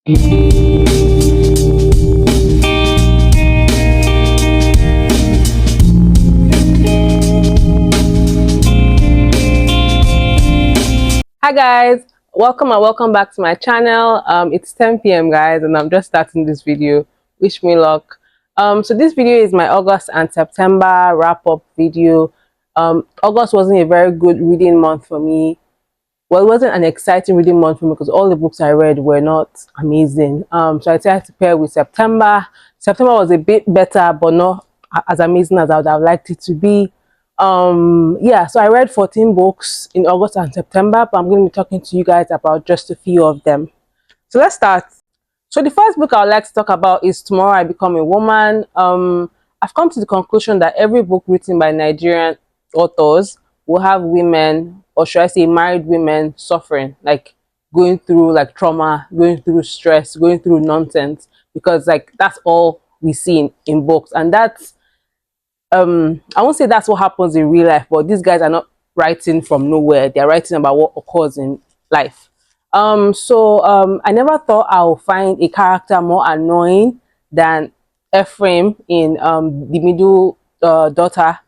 Hi guys, welcome and welcome back to my channel. It's 10 p.m. guys, and I'm just starting this video. Wish me luck. So this video is my August and September wrap-up video. August wasn't a very good reading month for me. Well, it wasn't an exciting reading month for me because all the books I read were not amazing. So I decided to pair with September. September was a bit better, but not as amazing as I would have liked it to be. Yeah, so I read 14 books in August and September, but I'm going to be talking to you guys about just a few of them. So let's start. So the first book I would like to talk about is Tomorrow I Become a Woman. I've come to the conclusion that every book written by Nigerian authors will have women, or should I say married women, suffering, like going through like trauma, going through stress, going through nonsense, because like that's all we see in books. And that's I won't say that's what happens in real life, but these guys are not writing from nowhere. They're writing about what occurs in life. I never thought I would find a character more annoying than Ephraim in the middle daughter,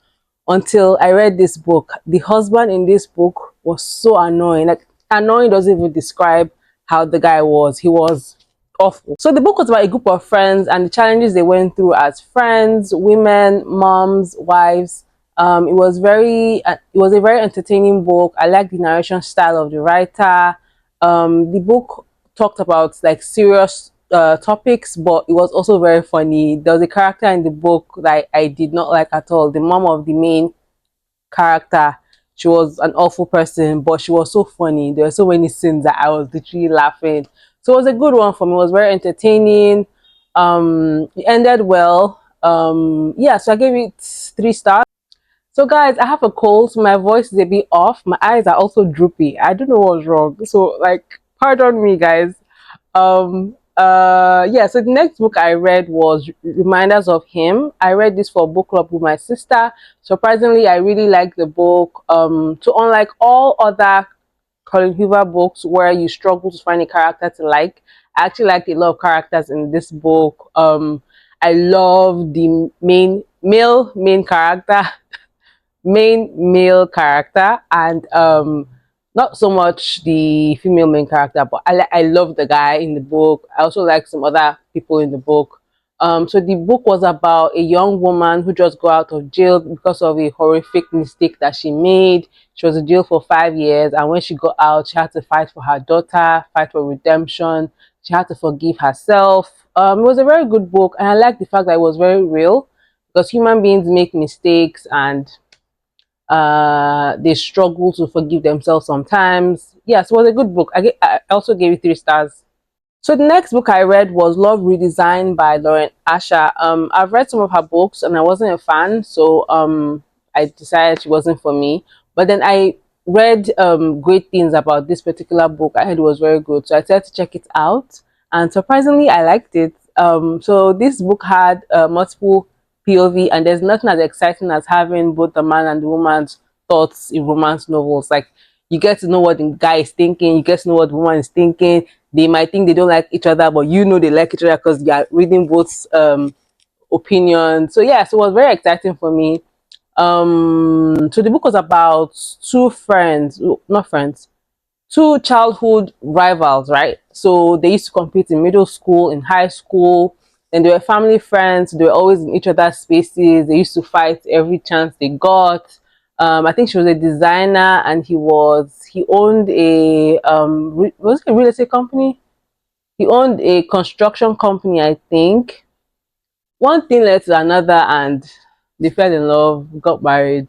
until I read this book. The husband in this book was so annoying. Like, annoying doesn't even describe how the guy was. He was awful. So the book was about a group of friends and the challenges they went through as friends, women, moms, wives. It was a very entertaining book. I liked the narration style of the writer. The book talked about like serious topics, but it was also very funny. There was a character in the book that I did not like at all. The mom of the main character. She was an awful person, but she was so funny. There were so many scenes that I was literally laughing. So it was a good one for me. It was very entertaining. It ended well. Yeah, so I gave it 3 stars. So guys, I have a cold, so my voice is a bit off. My eyes are also droopy. I don't know what's wrong. So like, pardon me guys. Yeah, so the next book I read was Reminders of Him. I read this for book club with my sister. Surprisingly, I really liked the book. So unlike all other Colin Hoover books where you struggle to find a character to like, I actually liked a lot of characters in this book. I love the main character main male character, and not so much the female main character, but I love the guy in the book. I also like some other people in the book. So the book was about a young woman who just got out of jail because of a horrific mistake that she made. She was in jail for 5 years, and when she got out, she had to fight for her daughter, fight for redemption. She had to forgive herself. It was a very good book, and I like the fact that it was very real, because human beings make mistakes and they struggle to forgive themselves sometimes. Yes, it was a good book. I also gave it 3 stars. So the next book I read was Love Redesigned by Lauren Asher. I've read some of her books and I wasn't a fan, so I decided she wasn't for me. But then I read great things about this particular book. I heard it was very good, so I decided to check it out, and surprisingly I liked it. So this book had multiple POV, and there's nothing as exciting as having both the man and the woman's thoughts in romance novels. Like, you get to know what the guy is thinking, you get to know what the woman is thinking. They might think they don't like each other, but you know they like each other because you are reading both opinions. So yeah, so it was very exciting for me. So the book was about two friends, not friends, two childhood rivals, right? So they used to compete in middle school, in high school, and they were family friends. They were always in each other's spaces. They used to fight every chance they got. I think she was a designer, and he owned a was it a real estate company? He owned a construction company, I think. One thing led to another, and they fell in love, got married.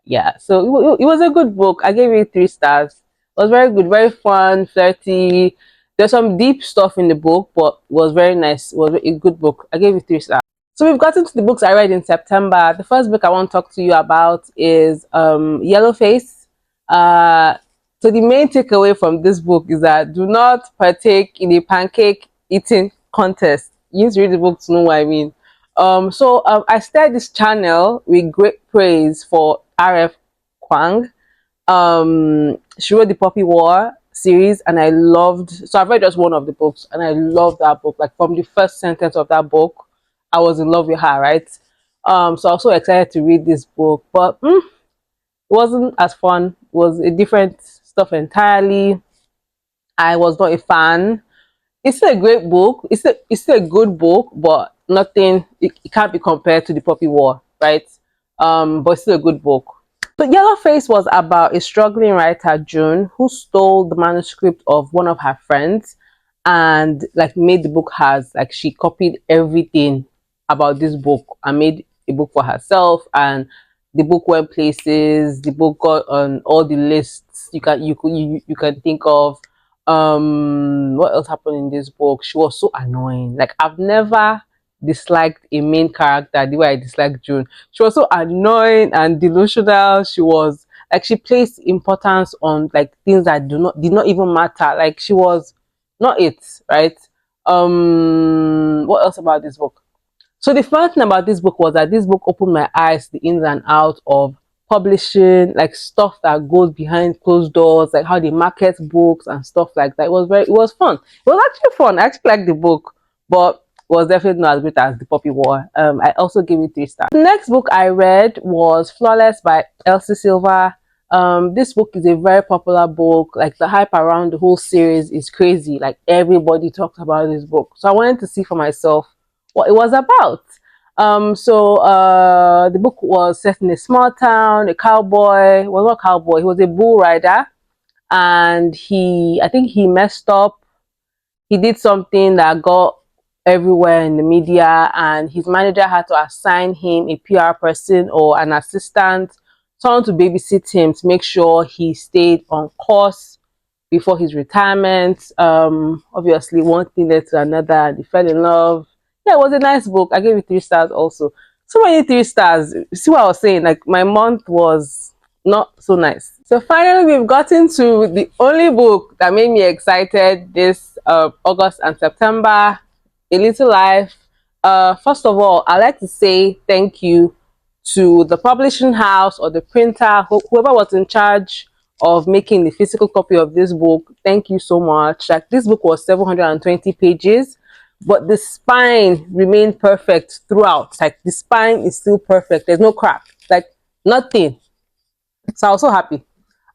Yeah, so it was a good book. I gave it 3 stars. It was very good, very fun, flirty. There's some deep stuff in the book, but it was very nice. It was a good book. I gave it 3 stars. So we've gotten to the books I read in September. The first book I want to talk to you about is Yellowface. So the main takeaway from this book is that do not partake in a pancake eating contest. You need to read the book to know what I mean. I started this channel with great praise for RF Kwang. She wrote The Poppy War. series, and I loved. So I've read just one of the books, and I loved that book. Like from the first sentence of that book, I was in love with her. Right. So I was so excited to read this book, but it wasn't as fun. It was a different stuff entirely. I was not a fan. It's still a great book. It's still a good book, but nothing. It can't be compared to the Poppy War, right? But it's still a good book. So Yellowface was about a struggling writer, June, who stole the manuscript of one of her friends and like made the book hers. Like she copied everything about this book and made a book for herself, and the book went places. The book got on all the lists you can think of. What else happened in this book? She was so annoying. Like I've never disliked a main character the way I disliked June. She was so annoying and delusional. She was like she placed importance on like things that did not even matter. Like she was not it, right? What else about this book? So the fun thing about this book was that this book opened my eyes to the ins and outs of publishing, like stuff that goes behind closed doors, like how they market books and stuff like that. It was fun. It was actually fun. I actually liked the book, but it was definitely not as great as the Poppy War. I also gave it 3 stars. The next book I read was Flawless by Elsie Silva. This book is a very popular book. Like the hype around the whole series is crazy. Like everybody talks about this book. So I wanted to see for myself what it was about. The book was set in a small town. A cowboy, well, not cowboy, he was a bull rider, and I think he messed up. He did something that got everywhere in the media, and his manager had to assign him a PR person or an assistant, someone to babysit him to make sure he stayed on course before his retirement. Obviously, one thing led to another. They fell in love. Yeah, it was a nice book. I gave it 3 stars also. So many 3 stars. See what I was saying? Like my month was not so nice. So finally, we've gotten to the only book that made me excited this August and September, A Little Life. First of all, I'd like to say thank you to the publishing house or the printer, whoever was in charge of making the physical copy of this book. Thank you so much. Like this book was 720 pages, but the spine remained perfect throughout. Like the spine is still perfect. There's no crack, like nothing. So I was so happy.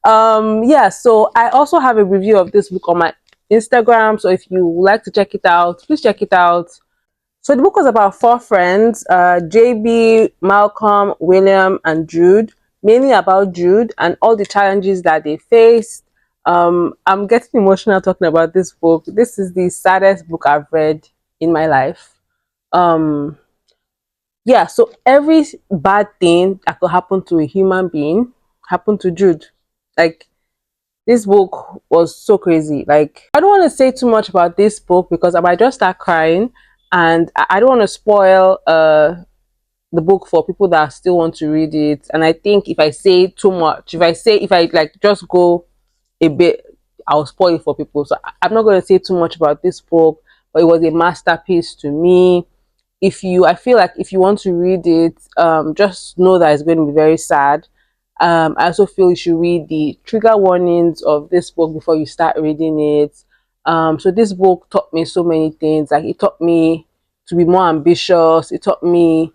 Yeah, so I also have a review of this book on my Instagram. So if you would like to check it out, please check it out. So the book was about 4 friends, JB, Malcolm, William, and Jude, mainly about Jude and all the challenges that they faced. I'm getting emotional talking about this book. This is the saddest book I've read in my life. Um, yeah, so every bad thing that could happen to a human being happened to Jude. Like this book was so crazy. Like I don't want to say too much about this book because I might just start crying, and I don't want to spoil the book for people that still want to read it. And I think if I say too much, if I like just go a bit, I'll spoil it for people. So I'm not going to say too much about this book, but it was a masterpiece to me. I feel like if you want to read it, just know that it's going to be very sad. I also feel you should read the trigger warnings of this book before you start reading it. So this book taught me so many things. Like it taught me to be more ambitious. It taught me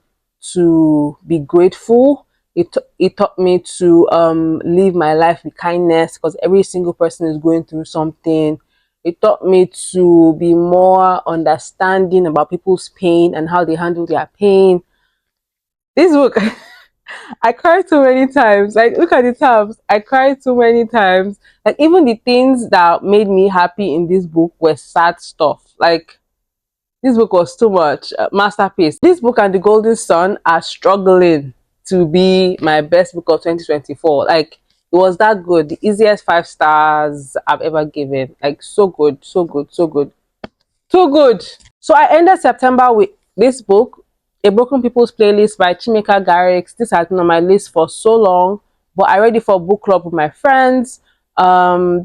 to be grateful. It taught me to live my life with kindness because every single person is going through something. It taught me to be more understanding about people's pain and how they handle their pain. This book, I cried so many times. Like, look at the tabs. I cried so many times. Like, even the things that made me happy in this book were sad stuff. Like, this book was too much. Masterpiece. This book and The Golden Sun are struggling to be my best book of 2024. Like, it was that good. The easiest 5 stars I've ever given. Like, so good, so good, so good. So good. So I ended September with this book, A Broken People's Playlist by Chimeka Garrix. This has been on my list for so long, but I read it for book club with my friends.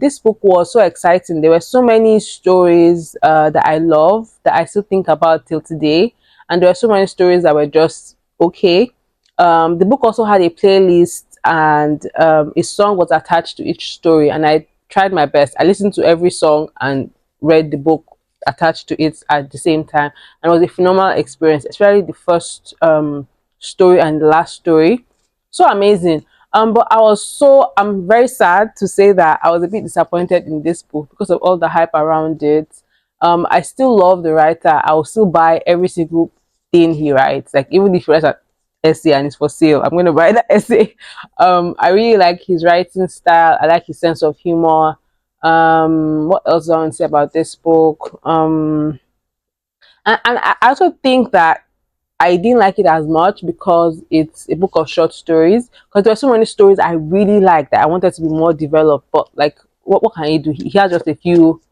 This book was so exciting. There were so many stories that I love that I still think about till today, and there were so many stories that were just okay. The book also had a playlist, and a song was attached to each story, and I tried my best. I listened to every song and read the book attached to it at the same time, and it was a phenomenal experience, especially the first story and the last story. So amazing. But I'm very sad to say that I was a bit disappointed in this book because of all the hype around it. I still love the writer. I will still buy every single thing he writes. Like, even if he writes an essay and it's for sale, I'm gonna buy that essay. I really like his writing style. I like his sense of humor. What else do I want to say about this book? And I also think that I didn't like it as much because it's a book of short stories. Because there are so many stories I really liked that I wanted to be more developed. But like, what can you do? He has just a few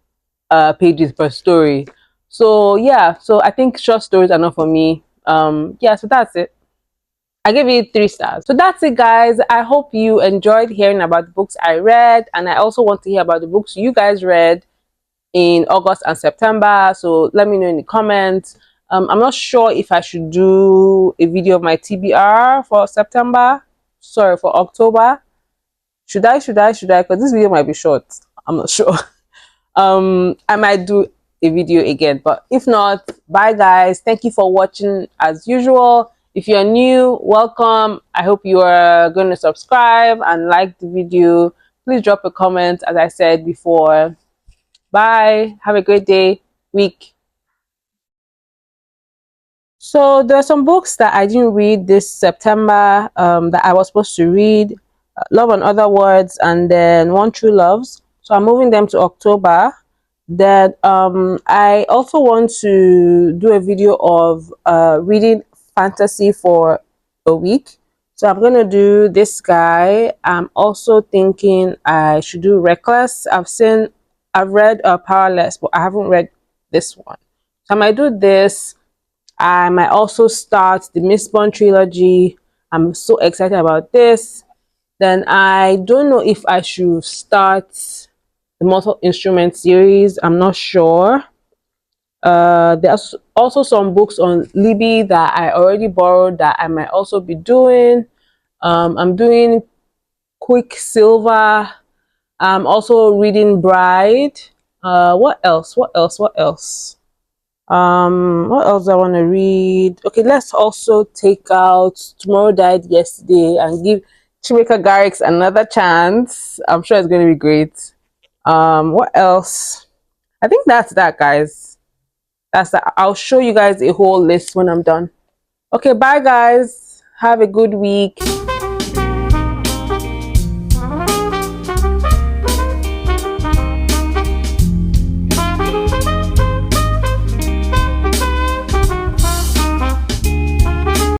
pages per story. So yeah, so I think short stories are not for me. Yeah, so that's it. I gave it 3 stars. So that's it, guys. I hope you enjoyed hearing about the books I read, and I also want to hear about the books you guys read in August and September. So let me know in the comments. I'm not sure if I should do a video of my TBR for September. Sorry, for October. Should I? Because this video might be short. I'm not sure. I might do a video again, but if not, bye guys. Thank you for watching as usual. If you're new, welcome. I hope you are going to subscribe and like the video. Please drop a comment, as I said before. Bye. Have a great day, week. So there are some books that I didn't read this September that I was supposed to read. Love and Other Words, and then One True Loves. So I'm moving them to October. Then I also want to do a video of reading fantasy for a week. So I'm gonna do this guy. I'm also thinking I should do Reckless. I've read Powerless, but I haven't read this one. So I might do this. I might also start the Mistborn trilogy. I'm so excited about this. Then I don't know if I should start the Mortal Instrument series. I'm not sure. There's also some books on Libby that I already borrowed that I might also be doing. I'm doing Quicksilver. I'm also reading Bride. What else? What else? What else? What else I want to read? Okay, let's also take out Tomorrow Died Yesterday and give Chimeka Garrix another chance. I'm sure it's going to be great. What else? I think that's that, guys. That's that. I'll show you guys a whole list when I'm done. Okay, bye guys. Have a good week.